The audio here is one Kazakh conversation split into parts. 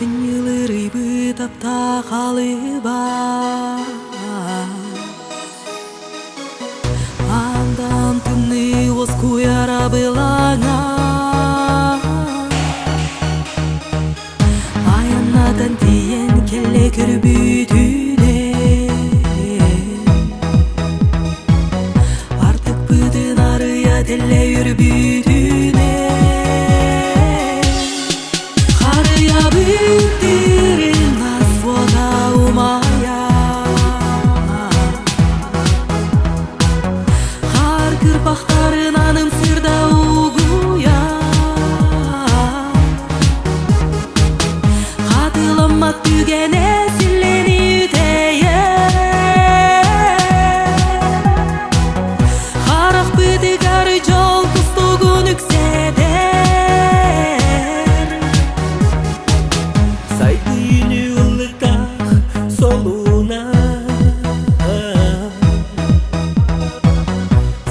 Синьылырый бытапта қалыба Андан түнні оз куяра былаңа Аянадан тиен келе көрбүтүне Артык бытын арыя теле үрбүтүне Харыя быттырын нас вода умая Хар кырпактарын аным сырда угуя Хатылама түгене силени üteye Харах бытыгар жол кустугун үкседер Сайдыны ылытах солуна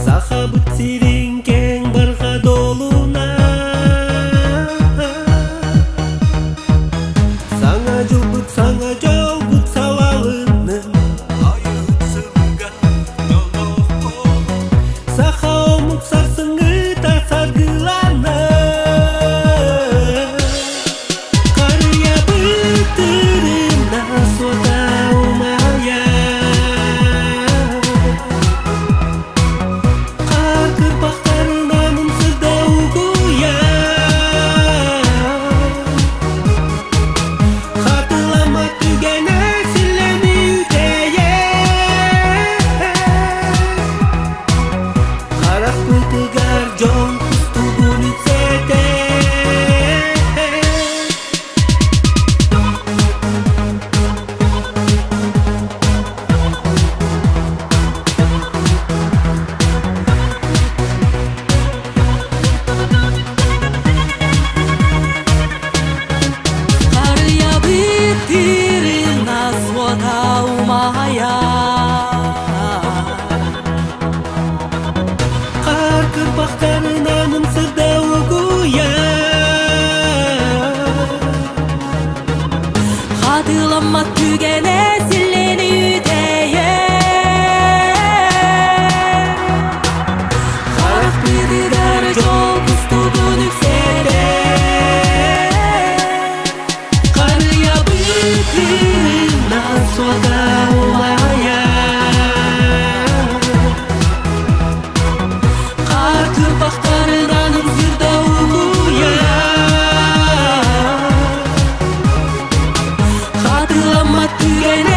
Сахабыт сирин кең барга долуна Саңа жолбут салалының айытсынга жолдоқ Саха омук сарсыңы тасаргыланы Карыя быттырын нас вода умая Кар кырпактарын анын сырда угуя Хатылама түгене силени üteye Харах бытыгар жол кустугун үтсете Харыя быттырын нас вода умая Кар кырпактарын анын сырда угуя Хатылама түгене силени üteye Харах быттыгар жол кустугун үкседе Карыя быттырын нас вода умая Кар кырпактарын анын сырда угуя Хатылама түгене